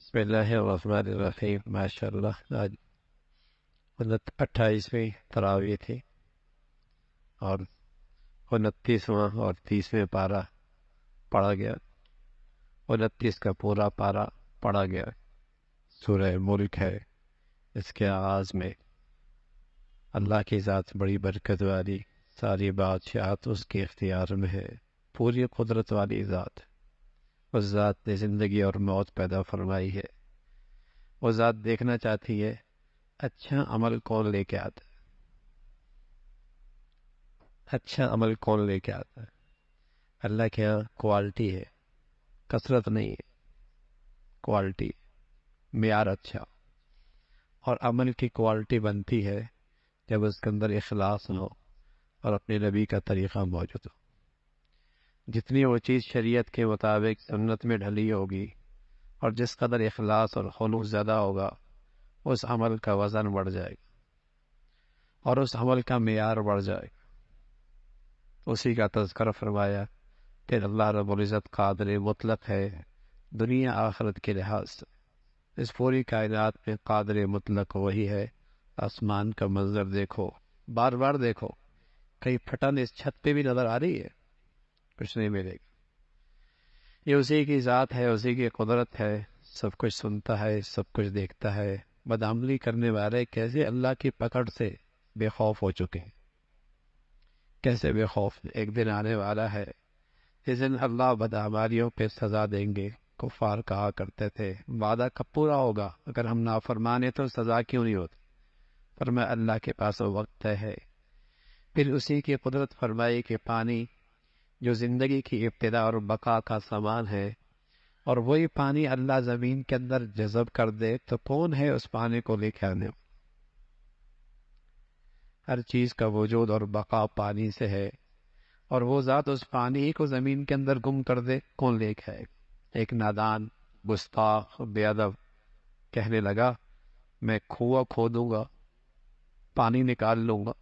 بسم اللہ الرحمن الرحیم۔ ماشاء اللہ آج 28ویں تراویح تھی اور 29واں اور 30ویں پارہ پڑھا گیا۔ 29 کا پورا پارہ پڑھا گیا۔ سورہ ملک ہے، اس کے آغاز میں اللہ کی ذات بڑی برکت والی، ساری بادشاہت اس کے اختیار میں ہے، پوری قدرت والی ذات۔ اس ذات نے زندگی اور موت پیدا فرمائی ہے۔ وہ ذات دیکھنا چاہتی ہے اچھا عمل کون لے کے آتا ہے، اچھا عمل کون لے کے آتا ہے۔ اللہ کے یہاں کوالٹی ہے، کثرت نہیں ہے، کوالٹی، معیار اچھا۔ اور عمل کی کوالٹی بنتی ہے جب اس کے اندر اخلاص ہو اور اپنے نبی کا طریقہ موجود ہو۔ جتنی وہ چیز شریعت کے مطابق سنت میں ڈھلی ہوگی اور جس قدر اخلاص اور خلوص زیادہ ہوگا، اس عمل کا وزن بڑھ جائے گا اور اس عمل کا معیار بڑھ جائے گا۔ اسی کا تذکرہ فرمایا کہ اللہ رب العزت قادر مطلق ہے دنیا آخرت کے لحاظ سے۔ اس پوری کائنات میں قادر مطلق وہی ہے۔ آسمان کا منظر دیکھو، بار بار دیکھو، کہیں پھٹن اس چھت پہ بھی نظر آ رہی ہے؟ کچھ نہیں ملے گا۔ یہ اسی کی ذات ہے، اسی کی قدرت ہے، سب کچھ سنتا ہے، سب کچھ دیکھتا ہے۔ بدعملی کرنے والے کیسے اللہ کی پکڑ سے بے خوف ہو چکے ہیں، کیسے بے خوف۔ ایک دن آنے والا ہے جس دن اللہ بدعمالیوں پہ سزا دیں گے۔ کفار کہا کرتے تھے وعدہ کب پورا ہوگا، اگر ہم نافرمانے تو سزا کیوں نہیں ہوتی؟ فرمایا اللہ کے پاس وقت ہے۔ پھر اسی کی قدرت فرمائی کہ پانی جو زندگی کی ابتدا اور بقا کا سامان ہے، اور وہی پانی اللہ زمین کے اندر جذب کر دے تو کون ہے اس پانی کو لے کے آنے؟ ہر چیز کا وجود اور بقا پانی سے ہے، اور وہ ذات اس پانی ہی کو زمین کے اندر گم کر دے، کون لے کے آئے گا؟ ایک نادان گستاخ بے ادب کہنے لگا میں کنواں کھودوں گا، پانی نکال لوں گا۔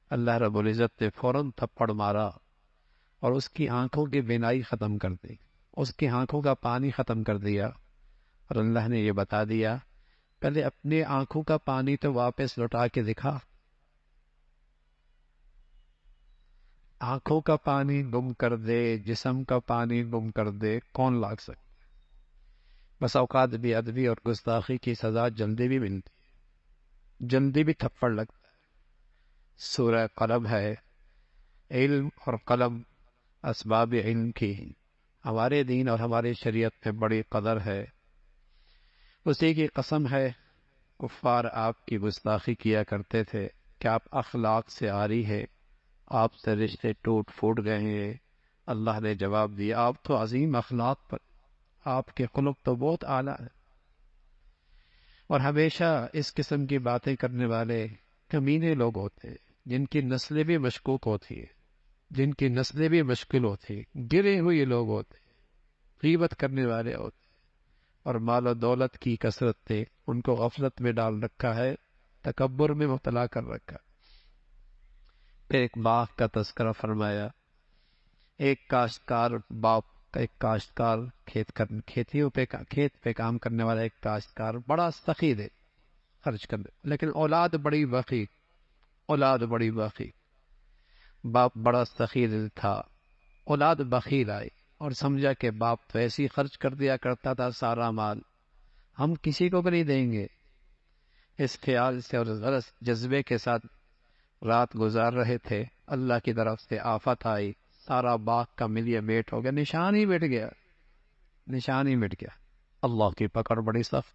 اللہ رب العزت نے فوراً تھپڑ مارا اور اس کی آنکھوں کی بینائی ختم کر دی، اس کی آنکھوں کا پانی ختم کر دیا۔ اور اللہ نے یہ بتا دیا پہلے اپنے آنکھوں کا پانی تو واپس لوٹا کے دکھا۔ آنکھوں کا پانی گم کر دے، جسم کا پانی گم کر دے، کون لاگ سکتا؟ بس اوقات بے ادبی اور گستاخی کی سزا جلدی بھی ملتی ہے، جلدی بھی تھپڑ لگتا ہے۔ سورہ قلم ہے، علم اور قلم اسباب علم کی ہمارے دین اور ہماری شریعت میں بڑی قدر ہے۔ اسی کی قسم ہے کفار آپ کی گستاخی کیا کرتے تھے کہ آپ اخلاق سے عاری ہے، آپ سے رشتے ٹوٹ پھوٹ گئے ہیں۔ اللہ نے جواب دیا آپ تو عظیم اخلاق پر، آپ کے خلق تو بہت اعلیٰ ہے۔ اور ہمیشہ اس قسم کی باتیں کرنے والے کمینے لوگ ہوتے ہیں، جن کی نسلیں بھی مشکوک ہوتی ہیں، جن کی نسلیں بھی مشکل ہوتی ہیں، گرے ہوئے لوگ ہوتے ہیں، غیبت کرنے والے ہوتے ہیں، اور مال و دولت کی کثرت نے ان کو غفلت میں ڈال رکھا ہے، تکبر میں مبتلا کر رکھا ہے۔ پھر ایک باغ کا تذکرہ فرمایا۔ ایک کاشتکار باپ کا، ایک کاشتکار کھیت پہ کام کرنے والا ایک کاشتکار بڑا سخی ہے خرچ کرنے، لیکن اولاد بڑی بخیل، اولاد بڑی بخیل۔ باپ بڑا سخی دل تھا، اولاد بخیل آئی اور سمجھا کہ باپ تو ایسی خرچ کر دیا کرتا تھا سارا مال، ہم کسی کو بھی نہیں دیں گے۔ اس خیال سے اور غلط جذبے کے ساتھ رات گزار رہے تھے، اللہ کی طرف سے آفت آئی، سارا باغ کا ملیے میٹ ہو گیا، نشان ہی مٹ گیا، نشان ہی مٹ گیا۔ اللہ کی پکڑ بڑی سخت۔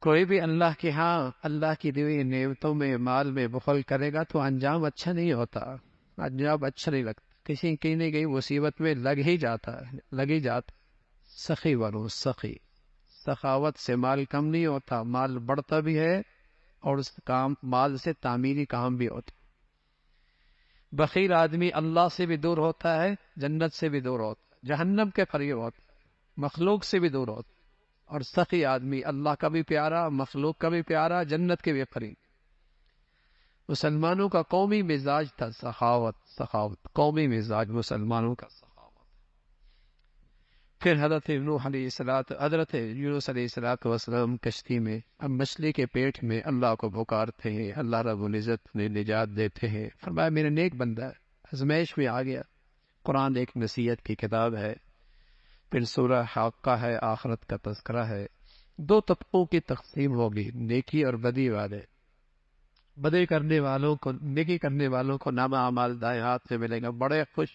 کوئی بھی اللہ کے ہاں اللہ کی دی ہوئی نعمتوں میں، مال میں بخل کرے گا تو انجام اچھا نہیں ہوتا، انجام اچھا نہیں لگتا، کسی کی نہیں گئی مصیبت میں لگ ہی جاتا ہے، لگ ہی جاتا۔ سخی بنو، سخی، سخاوت سے مال کم نہیں ہوتا، مال بڑھتا بھی ہے اور اس کام مال سے تعمیری کام بھی ہوتا۔ بخیل آدمی اللہ سے بھی دور ہوتا ہے، جنت سے بھی دور ہوتا ہے، جہنم کے قریب ہوتا ہے، مخلوق سے بھی دور ہوتا ہے۔ اور سخی آدمی اللہ کا بھی پیارا، مخلوق کا بھی پیارا، جنت کے بھی قریب۔ مسلمانوں کا قومی مزاج تھا سخاوت، سخاوت قومی مزاج مسلمانوں کا سخاوت۔ پھر حضرت حضرت یونس علیہ الصلوۃ والسلام کشتی میں اب مچھلی کے پیٹ میں اللہ کو پکارتے ہیں، اللہ رب العزت نے نجات دیتے ہیں، فرمایا میرا نیک بندہ ہے، آزمائش میں آ گیا۔ قرآن ایک نصیحت کی کتاب ہے، پھر سورہ حاقہ ہے، آخرت کا تذکرہ ہے۔ دو طبقوں کی تقسیم ہوگی، نیکی اور بدی والے۔ بدی کرنے والوں کو، نیکی کرنے والوں کو نامہ اعمال دائیں ہاتھ میں ملے گا، بڑے خوش،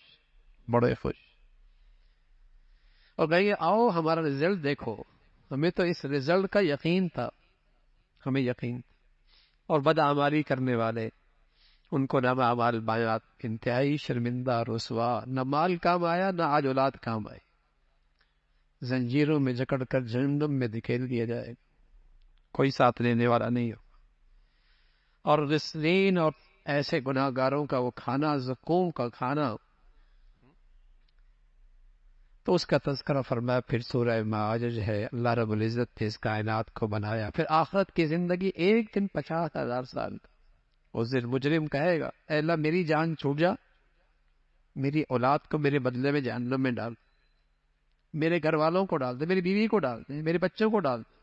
بڑے خوش، اور کہیں گے آؤ ہمارا رزلٹ دیکھو، ہمیں تو اس رزلٹ کا یقین تھا، ہمیں یقین تھا۔ اور بدعمالی کرنے والے، ان کو نامہ اعمال بائیں ہاتھ، انتہائی شرمندہ، رسوا، نہ مال کام آیا نہ آج اولاد کام آئی، زنجیروں میں جکڑ کر جہنم میں دھکیل دیا جائے گا، کوئی ساتھ لینے والا نہیں ہو۔ اور غسلین اور ایسے گناہ گاروں کا وہ کھانا، زقوم کا کھانا، تو اس کا تذکرہ فرمایا پھر سورہ معارج ہے۔ اللہ رب العزت نے اس کائنات کو بنایا، پھر آخرت کی زندگی ایک دن 50,000 سال کا۔ اس دن مجرم کہے گا اے اللہ میری جان چھوٹ جا، میری اولاد کو میرے بدلے میں جہنم میں ڈال، میرے گھر والوں کو ڈال دے، میری بیوی کو ڈال دے، میرے بچوں کو ڈال دے۔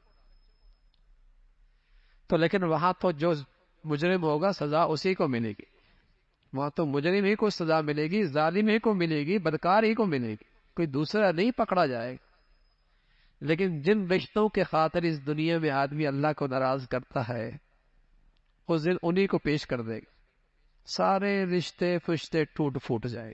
تو لیکن وہاں تو جو مجرم ہوگا سزا اسی کو ملے گی، وہاں تو مجرم ہی کو سزا ملے گی، ظالم ہی کو ملے گی، بدکار ہی کو ملے گی، کوئی دوسرا نہیں پکڑا جائے گا۔ لیکن جن رشتوں کے خاطر اس دنیا میں آدمی اللہ کو ناراض کرتا ہے، اس دن انہی کو پیش کر دے گا، سارے رشتے فشتے ٹوٹ پھوٹ جائے۔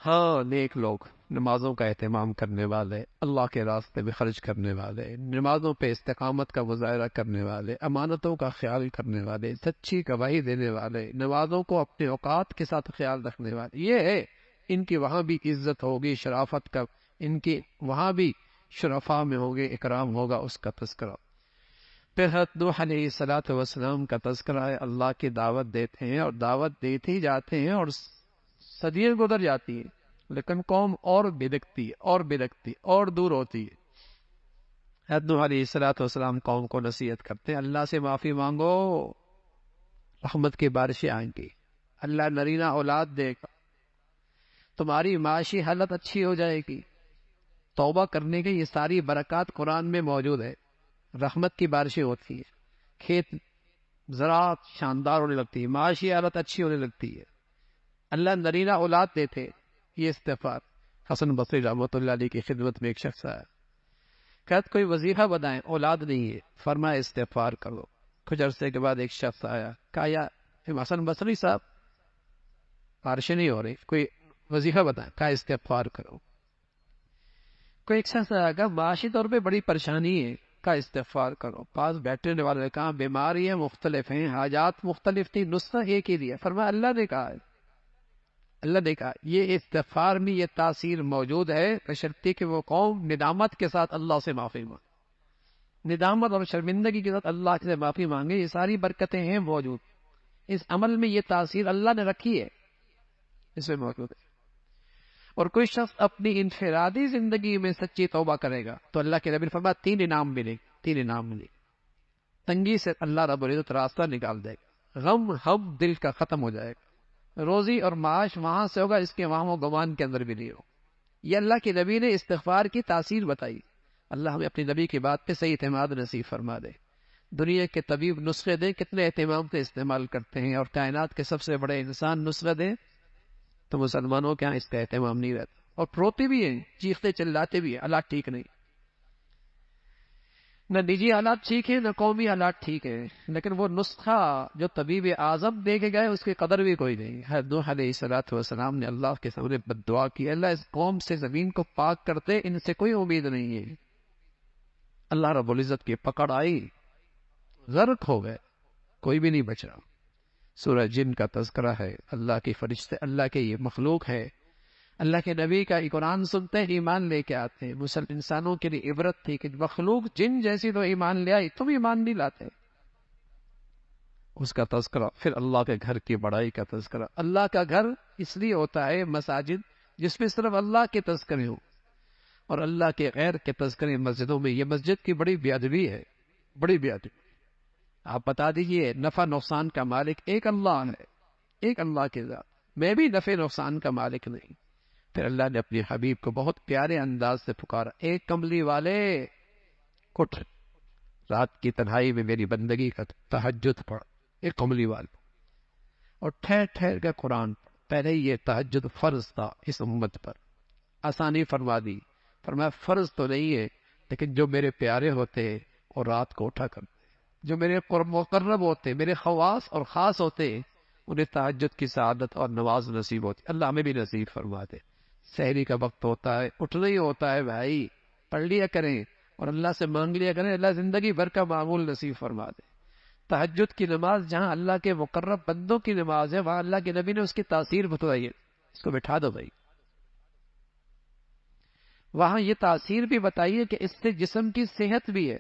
ہاں نیک لوگ، نمازوں کا اہتمام کرنے والے، اللہ کے راستے میں خرچ کرنے والے، نمازوں پہ استقامت کا مظاہرہ کرنے والے، امانتوں کا خیال کرنے والے، سچی گواہی دینے والے، نمازوں کو اپنے اوقات کے ساتھ خیال رکھنے والے، یہ ہے ان کی وہاں بھی عزت ہوگی، شرافت کا، ان کی وہاں بھی شرفاء میں ہوگے، اکرام ہوگا، اس کا تذکرہ۔ پھر حضرت نوح علیہ السلام کا تذکرہ ہے، اللہ کی دعوت دیتے ہیں اور دعوت دیتے ہی جاتے ہیں اور صدیاں گزر جاتی ہیں، لیکن قوم اور بھٹکتی اور بھٹکتی اور دور ہوتی ہے۔ حضرت نوح علیہ السلام قوم کو نصیحت کرتے ہیں اللہ سے معافی مانگو، رحمت کی بارشیں آئیں گی، اللہ نرینہ اولاد دے گا، تمہاری معاشی حالت اچھی ہو جائے گی، توبہ کرنے کی یہ ساری برکات قرآن میں موجود ہے، رحمت کی بارشیں ہوتی ہے، کھیت زراعت شاندار ہونے لگتی ہے، معاشی حالت اچھی ہونے لگتی ہے، اللہ نرینہ اولاد دیتے۔ یہ استغفار حسن بصری رحمۃ اللہ علیہ کی خدمت میں ایک شخص آیا، کہت کوئی وظیفہ بتائیں، اولاد نہیں ہے، فرمایا استغفار کرو۔ کچھ عرصے کے بعد ایک شخص آیا، کہا یا حسن بصری صاحب بارشیں نہیں ہو رہی، کوئی وظیفہ بتائیں، کہا استغفار کرو۔ کوئی ایک شخص آیا، کہا معاشی طور پہ بڑی پریشانی ہے، کہا استغفار کرو۔ پاس بیٹھنے والے نے کہا بیماریاں مختلف ہیں، حاجات مختلف تھی، نسخہ ایک ہی دیا، فرمایا اللہ نے کہا ہے، اللہ نے کہا یہ استغفار میں یہ تاثیر موجود ہے، بشرطیکہ کہ وہ قوم ندامت کے ساتھ اللہ سے معافی مانگے، ندامت اور شرمندگی کے ساتھ اللہ سے معافی مانگے، یہ ساری برکتیں ہیں موجود، اس عمل میں یہ تاثیر اللہ نے رکھی ہے، اس میں موجود ہے۔ اور کوئی شخص اپنی انفرادی زندگی میں سچی توبہ کرے گا تو اللہ کے نبی نے فرمایا 3 انعام ملے، 3 انعام ملے۔ تنگی سے اللہ رب العزت راستہ نکال دے گا، غم دل کا ختم ہو جائے گا، روزی اور معاش وہاں سے ہوگا اس کے وہاں و گمان کے اندر بھی نہیں ہو۔ یہ اللہ کے نبی نے استغفار کی تاثیر بتائی۔ اللہ ہمیں اپنی نبی کی بات پہ صحیح اعتماد نصیب فرما دے۔ دنیا کے طبیب نسخے دیں کتنے اہتمام سے استعمال کرتے ہیں، اور کائنات کے سب سے بڑے انسان نسخے دیں تو مسلمانوں کے یہاں اس کا اہتمام نہیں رہتا، اور روتے بھی ہیں، چیختے چلاتے بھی ہیں، حالات ٹھیک نہیں، نہ نجی حالات ٹھیک ہیں نہ قومی حالات ٹھیک ہیں، لیکن وہ نسخہ جو طبیب اعظم دے کے گئے اس کی قدر بھی کوئی نہیں۔ حضرت نوح علیہ السلام نے اللہ کے سامنے بد دعا کی، اللہ اس قوم سے زمین کو پاک کرتے، ان سے کوئی امید نہیں ہے۔ اللہ رب العزت کی پکڑ آئی، غرق ہو گئے، کوئی بھی نہیں بچا۔ سورہ جن کا تذکرہ ہے، اللہ کے فرشتے، اللہ کے یہ مخلوق ہے، اللہ کے نبی کا قرآن سنتے ہیں ایمان لے کے آتے ہیں۔ مسلم انسانوں کے لیے عبرت تھی کہ مخلوق جن جیسی تو ایمان لے آئی، تم ایمان نہیں لاتے، اس کا تذکرہ۔ پھر اللہ کے گھر کی بڑائی کا تذکرہ۔ اللہ کا گھر اس لیے ہوتا ہے مساجد جس میں صرف اللہ کے تذکرے ہوں، اور اللہ کے غیر کے تذکرے مسجدوں میں، یہ مسجد کی بڑی بے ادبی ہے، بڑی بے ادبی۔ آپ بتا دیجئے نفع نقصان کا مالک ایک اللہ ہے، ایک اللہ کے ذات، میں بھی نفع نقصان کا مالک نہیں، پھر اللہ نے اپنے حبیب کو بہت پیارے انداز سے پکارا، اے کملی والے اٹھ، رات کی تنہائی میں میری بندگی کا تہجد پڑھ، اے کملی والے، اور ٹھہر ٹھہر کے قرآن پڑھ۔ پہلے یہ تہجد فرض تھا اس امت پر، آسانی فرما دی، فرمایا فرض تو نہیں ہے، لیکن جو میرے پیارے ہوتے اور رات کو اٹھا کرتے، جو میرے مقرب ہوتے، میرے خواص اور خاص ہوتے، انہیں تہجد کی سعادت اور نواز نصیب ہوتی۔ اللہ ہمیں بھی نصیب فرما دے۔ سحری کا وقت ہوتا ہے، اٹھنا ہی ہوتا ہے بھائی، پڑھ لیا کریں اور اللہ سے مانگ لیا کریں، اللہ زندگی بھر کا معمول نصیب فرما دے۔ تہجد کی نماز جہاں اللہ کے مقرب بندوں کی نماز ہے، وہاں اللہ کے نبی نے اس کی تاثیر بتائی ہے، اس کو بٹھا دو بھائی۔ وہاں یہ تاثیر بھی بتائیے کہ اس سے جسم کی صحت بھی ہے،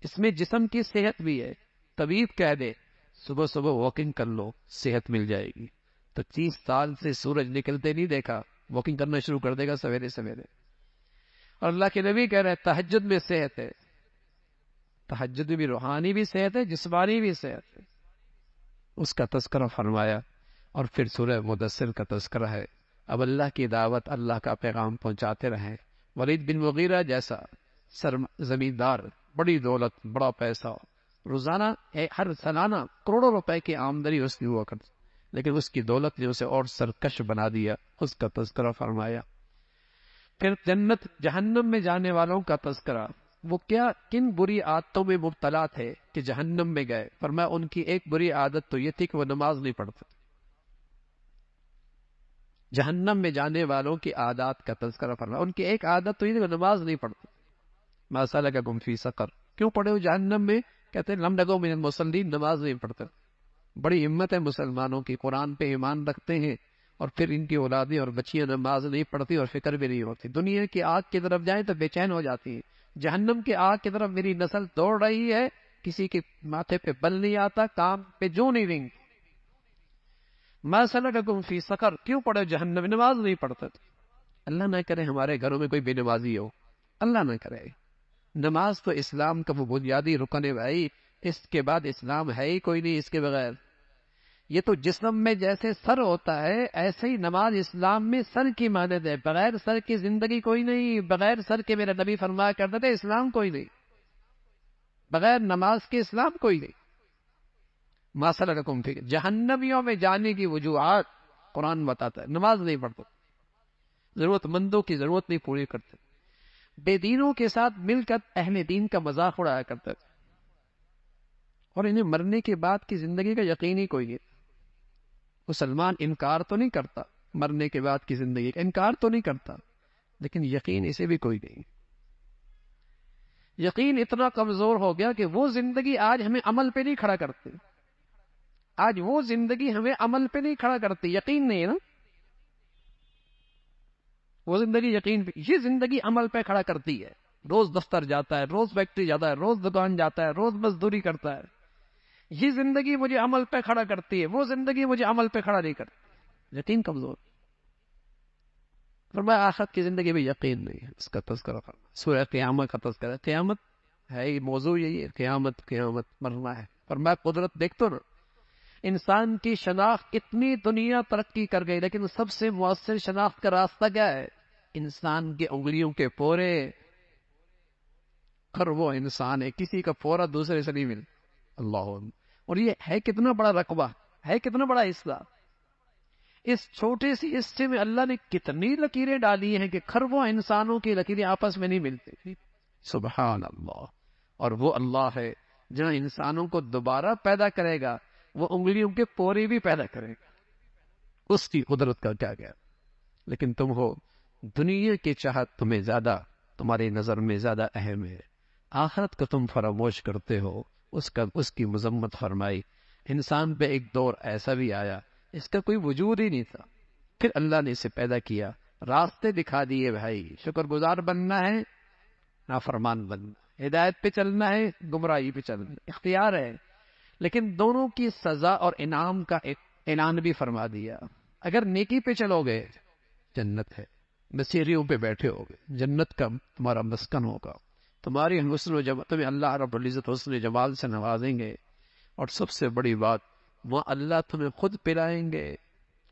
اس میں جسم کی صحت بھی ہے۔ طبیب کہہ دے صبح صبح واکنگ کر لو، صحت مل جائے گی، تو 30 سال سے سورج نکلتے نہیں دیکھا، واکنگ کرنا شروع کر دے گا سویرے سویرے۔ اور اللہ کے نبی کہہ رہے ہیں تہجد میں صحت ہے، تہجد میں بھی روحانی بھی صحت ہے، جسمانی بھی صحت ہے، اس کا تذکرہ فرمایا۔ اور پھر سورہ مدثر کا تذکرہ ہے، اب اللہ کی دعوت، اللہ کا پیغام پہنچاتے رہیں۔ ولید بن مغیرہ جیسا زمیندار، بڑی دولت، بڑا پیسہ، روزانہ ہر سالانہ کروڑوں روپے کی آمدنی اس کی ہوا کرتی، لیکن اس کی دولت نے اسے اور سرکش بنا دیا، اس کا تذکرہ فرمایا۔ پھر جنت جہنم میں جانے والوں کا تذکرہ، وہ کیا کن بری عادتوں میں مبتلا تھے کہ جہنم میں گئے، فرمایا ان کی ایک بری عادت تو یہ تھی کہ وہ نماز نہیں پڑھتے۔ جہنم میں جانے والوں کی عادات کا تذکرہ فرمایا، ان کی ایک عادت تو یہ تھی کہ وہ نماز نہیں پڑھتے۔ ما سلککم فی سقر، کیوں پڑھے ہو جہنم میں؟ کہتے ہیں لم نکو من المصلین، نماز نہیں پڑھتے۔ بڑی ہمت ہے مسلمانوں کی، قرآن پہ ایمان رکھتے ہیں اور پھر ان کی اولادیں اور بچیاں نماز نہیں پڑھتی اور فکر بھی نہیں ہوتی، دنیا کی آگ کی طرف جائیں تو بے چین ہو جاتی ہیں، جہنم کی آگ کی طرف میری نسل دوڑ رہی ہے، کسی کے ماتھے پہ بل نہیں آتا، کام پہ جو نہیں رنگ۔ ما سلککم فی سقر، کیوں پڑھے جہنم، نماز نہیں پڑھتے۔ اللہ نہ کرے ہمارے گھروں میں کوئی بے نمازی ہو، اللہ نہ کرے۔ نماز تو اسلام کا وہ بنیادی رکن ہے بھائی، اس کے بعد اسلام ہے ہی کوئی نہیں اس کے بغیر۔ یہ تو جسم میں جیسے سر ہوتا ہے، ایسے ہی نماز اسلام میں سر کی مانند ہے، بغیر سر کی زندگی کوئی نہیں، بغیر سر کے میرا نبی فرمایا کرتے تھے اسلام کوئی نہیں، بغیر نماز کے اسلام کوئی نہیں۔ ما سلککم فی، جہنمیوں میں جانے کی وجوہات قرآن بتاتا ہے، نماز نہیں پڑھتے، ضرورت مندوں کی ضرورت نہیں پوری کرتے، بے دینوں کے ساتھ مل کر اہل دین کا مذاق اڑایا کرتے تھے، اور انہیں مرنے کے بعد کی زندگی کا یقین ہی کوئی نہیں۔ مسلمان انکار تو نہیں کرتا، مرنے کے بعد کی زندگی کا انکار تو نہیں کرتا، لیکن یقین اسے بھی کوئی نہیں۔ یقین اتنا کمزور ہو گیا کہ وہ زندگی آج ہمیں عمل پہ نہیں کھڑا کرتی، آج وہ زندگی ہمیں عمل پہ نہیں کھڑا کرتی، یقین نہیں ہے نا، وہ زندگی یقین پہ، یہ زندگی عمل پہ کھڑا کرتی ہے، روز دفتر جاتا ہے، روز فیکٹری جاتا ہے، روز دکان جاتا ہے، روز مزدوری کرتا ہے، یہ زندگی مجھے عمل پہ کھڑا کرتی ہے، وہ زندگی مجھے عمل پہ کھڑا نہیں کرتی، یقین کمزور۔ فرمایا آخرت کی زندگی میں یقین نہیں ہے، اس کا تذکرہ فرمایا، سورہ قیامت کا تذکرہ، قیامت ہے یہ موضوع، یہی ہے قیامت، قیامت مرنا ہے۔ فرمایا قدرت دیکھ تو نا، انسان کی شناخت اتنی دنیا ترقی کر گئی، لیکن سب سے مؤثر شناخت کا راستہ کیا ہے؟ انسان کے انگلیوں کے پورے، ہر وہ انسان ہے، کسی کا پورا دوسرے سے نہیں مل، اللہ۔ اور یہ ہے کتنا بڑا رقبہ، ہے کتنا بڑا حصہ، اس چھوٹے سی حصے میں اللہ نے کتنی لکیریں ڈالی ہیں کہ کھربوں انسانوں کی لکیریں آپس میں نہیں ملتی، سبحان اللہ۔ اور وہ اللہ ہے جہاں انسانوں کو دوبارہ پیدا کرے گا، وہ انگلیوں کے پورے بھی پیدا کرے گا، اس کی قدرت کا کیا گیا۔ لیکن تم ہو دنیا کی چاہت تمہیں زیادہ، تمہاری نظر میں زیادہ اہم ہے، آخرت کو تم فراموش کرتے ہو، اس کی مذمت فرمائی۔ انسان پہ ایک دور ایسا بھی آیا اس کا کوئی وجود ہی نہیں تھا، پھر اللہ نے اسے پیدا کیا، راستے دکھا دیے بھائی، شکر گزار بننا ہے، نافرمان بننا، ہدایت پہ چلنا ہے، گمراہی پہ چلنا، اختیار ہے، لیکن دونوں کی سزا اور انعام کا ایک اعلان بھی فرما دیا۔ اگر نیکی پہ چلو گے جنت ہے، مسیریوں پہ بیٹھے ہوگے، جنت کا تمہارا مسکن ہوگا، تمہاری حسن و جمال، تمہیں اللہ رب العزت حسن جمال سے نوازیں گے، اور سب سے بڑی بات، وہ اللہ تمہیں خود پلائیں گے،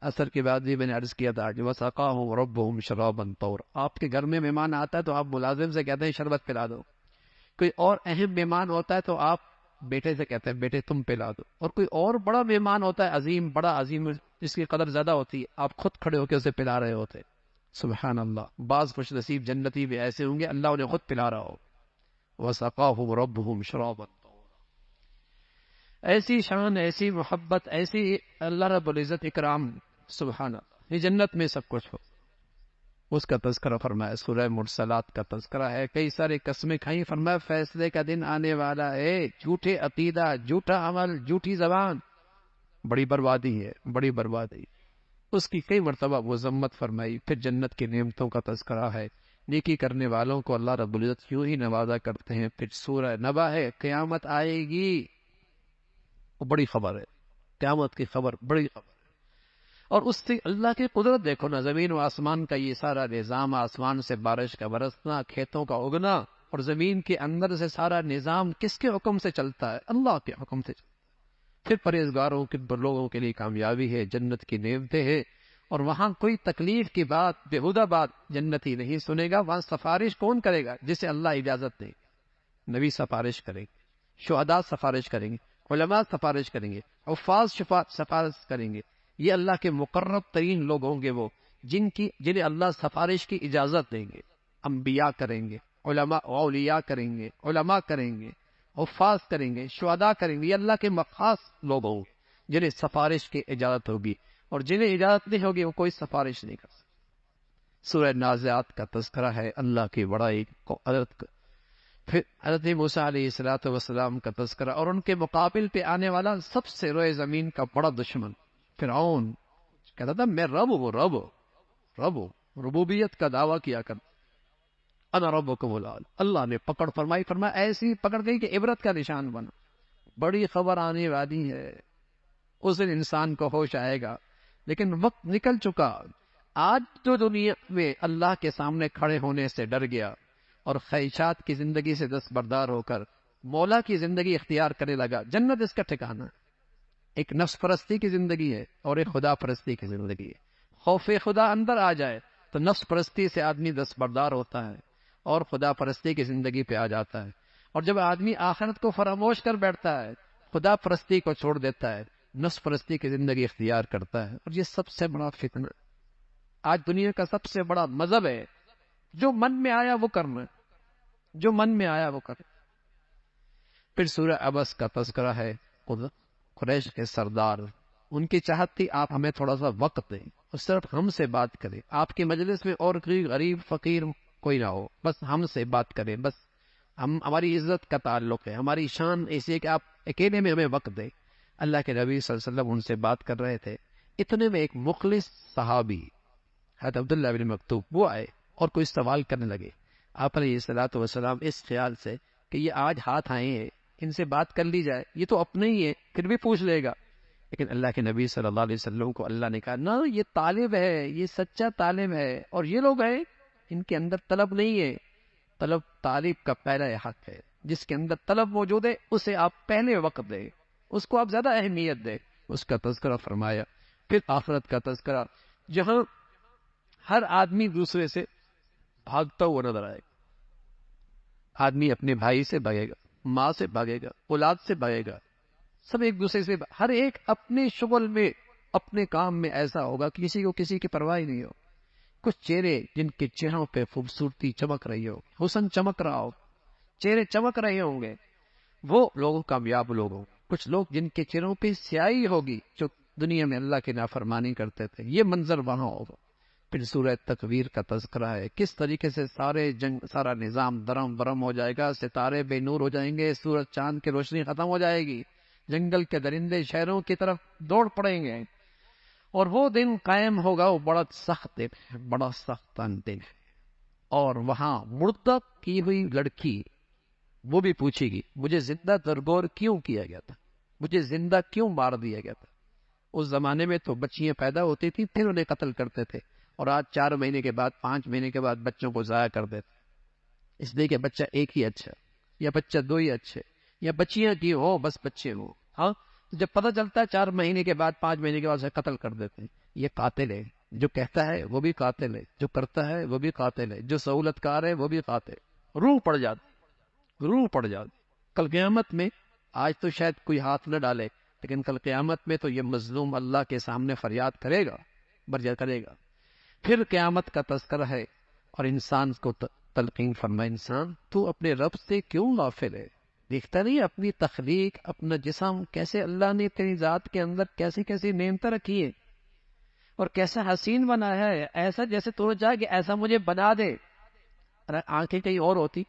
اثر کے بعد بھی میں نے عرض کیا تھا کہ وَسَقَاهُمْ رَبُّهُمْ شَرَابًا طَهُورًا، آپ کے گھر میں مہمان آتا ہے تو آپ ملازم سے کہتے ہیں شربت پلا دو، کوئی اور اہم مہمان ہوتا ہے تو آپ بیٹے سے کہتے ہیں بیٹے تم پلا دو، اور کوئی اور بڑا مہمان ہوتا ہے عظیم، بڑا عظیم، جس کی قدر زیادہ ہوتی ہے، آپ خود کھڑے ہو کے اسے پلا رہے ہوتے. سبحان اللہ. بعض خوش نصیب جنتی بھی ایسے ہوں گے اللہ انہیں خود پلا رہا ہو. وَسَقَاهُمْ رَبُّهُمْ شَرَابًا طَهُورًا. ایسی شان، ایسی محبت، ایسی اللہ رب العزت اکرام. سبحان اللہ. یہ جنت میں سب کچھ ہو، اس کا تذکرہ فرمایا. سورہ مرسلات کا تذکرہ ہے، کئی سارے قسمیں کھائیں، فرمایا فیصلے کا دن آنے والا ہے، جھوٹے عقیدہ، جھوٹا عمل، جھوٹی زبان، بڑی بربادی ہے، بڑی بربادی. اس کی کئی مرتبہ مذمت فرمائی. پھر جنت کی نعمتوں کا تذکرہ ہے، نیکی کرنے والوں کو اللہ رب العزت یوں ہی نوازا کرتے ہیں. پھر سورہ نبا ہے، قیامت آئے گی، وہ بڑی خبر ہے، قیامت کی خبر بڑی خبر ہے. اور اس سے اللہ کی قدرت دیکھو نا، زمین و آسمان کا یہ سارا نظام، آسمان سے بارش کا برسنا، کھیتوں کا اگنا، اور زمین کے اندر سے سارا نظام کس کے حکم سے چلتا ہے؟ اللہ کے حکم سے چلتا ہے. پھر پرہیزگاروں کے لوگوں کے لیے کامیابی ہے، جنت کی نعمتیں ہیں، اور وہاں کوئی تکلیف کی بات، بےہودہ بات جنتی نہیں سنے گا. وہاں سفارش کون کرے گا؟ جسے اللہ اجازت دے. نبی سفارش کریں گے، شہداء سفارش کریں گے، علماء سفارش کریں گے، حفاظ سفارش کریں گے. یہ اللہ کے مقرب ترین لوگ ہوں گے، وہ جنہیں اللہ سفارش کی اجازت دیں گے. انبیاء کریں گے، علماء اولیاء کریں گے، علماء کریں گے، حفاظ کریں گے، شہداء کریں گے. یہ اللہ کے مخصوص لوگ ہوں گے جنہیں سفارش کی اجازت ہوگی، اور جنہیں اجازت نہیں ہوگی وہ کوئی سفارش نہیں کر سکتے. سورہ نازعات کا تذکرہ ہے، اللہ کی بڑائی کو عدد. پھر حضرت موسیٰ علیہ السلام کا تذکرہ، اور ان کے مقابل پہ آنے والا سب سے روئے زمین کا بڑا دشمن فرعون. کہتا تھا میں رب ہوں، رب ہوں، ربوبیت کا دعویٰ کیا کرتا. انا ربکم الاعلی. اللہ نے پکڑ فرمائی، فرمایا ایسی پکڑ گئی کہ عبرت کا نشان بنا. بڑی خبر آنے والی ہے، اس دن انسان کو ہوش آئے گا. لیکن وقت نکل چکا. آج تو دنیا میں اللہ کے سامنے کھڑے ہونے سے ڈر گیا اور خواہشات کی زندگی سے دستبردار ہو کر مولا کی زندگی اختیار کرنے لگا. جنت اس کا ٹھکانہ. ایک نفس پرستی کی زندگی ہے اور ایک خدا پرستی کی زندگی ہے. خوف خدا اندر آ جائے تو نفس پرستی سے آدمی دستبردار ہوتا ہے اور خدا پرستی کی زندگی پہ آ جاتا ہے. اور جب آدمی آخرت کو فراموش کر بیٹھتا ہے، خدا پرستی کو چھوڑ دیتا ہے، نفس پرستی کی زندگی اختیار کرتا ہے. اور یہ سب سے بڑا فتنہ آج دنیا کا سب سے بڑا مذہب ہے. جو من میں آیا وہ کرنا، جو من میں آیا وہ کرنا. پھر سورہ عبس کا تذکرہ ہے. قریش کے سردار، ان کی چاہت تھی آپ ہمیں تھوڑا سا وقت دیں اور صرف ہم سے بات کریں. آپ کی مجلس میں اور کوئی غریب فقیر کوئی نہ ہو، بس ہم سے بات کریں. بس ہماری عزت کا تعلق ہے، ہماری شان ایسی ہے کہ آپ اکیلے میں ہمیں وقت دیں. اللہ کے نبی صلی اللہ علیہ وسلم ان سے بات کر رہے تھے. اتنے میں ایک مخلص صحابی حضرت عبداللہ بن مکتوم وہ آئے اور کوئی سوال کرنے لگے. آپ علیہ الصلوۃ والسلام اس خیال سے کہ یہ آج ہاتھ آئے ہیں، ان سے بات کر لی جائے، یہ تو اپنے ہی ہے، پھر بھی پوچھ لے گا. لیکن اللہ کے نبی صلی اللہ علیہ وسلم کو اللہ نے کہا نہ، یہ طالب ہے، یہ سچا طالب ہے. اور یہ لوگ ہیں ان کے اندر طلب نہیں ہے. طلب طالب کا پہلا حق ہے. جس کے اندر طلب موجود ہے اسے آپ پہلے وقت دیں، اس کو آپ زیادہ اہمیت دیں. اس کا تذکرہ فرمایا. پھر آخرت کا تذکرہ، جہاں ہر آدمی دوسرے سے بھاگتا ہوا نظر آئے گا. آدمی اپنے بھائی سے بھاگے گا، ماں سے بھاگے گا، اولاد سے بھاگے گا، سب ایک دوسرے سے، ہر ایک اپنے شغل میں، اپنے کام میں ایسا ہوگا کہ کسی کو کسی کی پرواہ نہیں ہو. کچھ چہرے جن کے چہروں پہ خوبصورتی چمک رہی ہو، حسن چمک رہا ہو، چہرے چمک رہے ہوں گے، وہ لوگ کامیاب لوگ ہوں. کچھ لوگ جن کے چہروں پہ سیاہی ہوگی، جو دنیا میں اللہ کی نافرمانی کرتے تھے. یہ منظر وہاں ہوگا. پھر سورہ تکویر کا تذکرہ ہے، کس طریقے سے سارا نظام درم برم ہو جائے گا، ستارے بے نور ہو جائیں گے، سورج چاند کی روشنی ختم ہو جائے گی، جنگل کے درندے شہروں کی طرف دوڑ پڑیں گے. اور وہ دن قائم ہوگا، وہ بڑا سخت دن ہے، بڑا سخت دن ہے. اور وہاں مردہ کی ہوئی لڑکی وہ بھی پوچھے گی مجھے زندہ درگور کیوں کیا گیا تھا، مجھے زندہ کیوں مار دیا گیا تھا. اس زمانے میں تو بچیاں پیدا ہوتی تھیں پھر انہیں قتل کرتے تھے، اور آج 4 مہینے کے بعد 5 مہینے کے بعد بچوں کو ضائع کر دیتے، اس لیے کہ بچہ ایک ہی اچھا، یا بچہ 2 ہی اچھے، یا بچیاں کی ہو بس بچے ہو. ہاں جب پتہ چلتا ہے 4 مہینے کے بعد 5 مہینے کے بعد اسے قتل کر دیتے ہیں. یہ قاتل ہے، جو کہتا ہے وہ بھی قاتل ہے، جو کرتا ہے وہ بھی قاتل ہے، جو سہولت کار ہے وہ بھی قاتل۔ روح پڑ جاتی، روح پڑ جاتی کل قیامت میں۔ آج تو شاید کوئی ہاتھ نہ ڈالے، لیکن کل قیامت میں تو یہ مظلوم اللہ کے سامنے فریاد کرے گا، برجا کرے گا۔ پھر قیامت کا تذکرہ ہے اور انسان کو تلقین فرمائے، انسان تو اپنے رب سے کیوں غافل ہے؟ دیکھتا نہیں اپنی تخلیق، اپنا جسم، کیسے اللہ نے تیری ذات کے اندر کیسی کیسی نعمتیں رکھی ہے اور کیسا حسین بنایا ہے، ایسا جیسے تو چاہے کہ ایسا مجھے بنا دے۔ ارے آنکھیں کہیں اور ہوتی،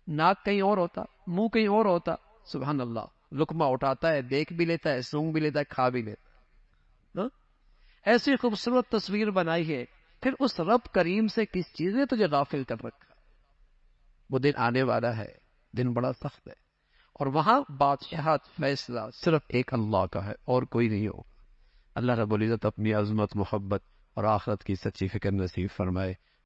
ناک کہیں اور ہوتا، منہ کہیں اور ہوتا، سبحان اللہ، لقمہ اٹھاتا ہے، دیکھ بھی لیتا ہے، سونگ بھی لیتا ہے، کھا بھی لیتا ہے۔ ہاں؟ ایسی خوبصورت تصویر بنائی ہے، پھر اس رب کریم سے کس چیز نے تجھے غافل کر رکھا؟ وہ دن آنے والا ہے، دن بڑا سخت ہے، اور وہاں بادشاہت، فیصلہ صرف ایک اللہ کا ہے اور کوئی نہیں ہوگا۔ اللہ رب العزت اپنی عظمت، محبت اور آخرت کی سچی فکر نصیب فرمائے۔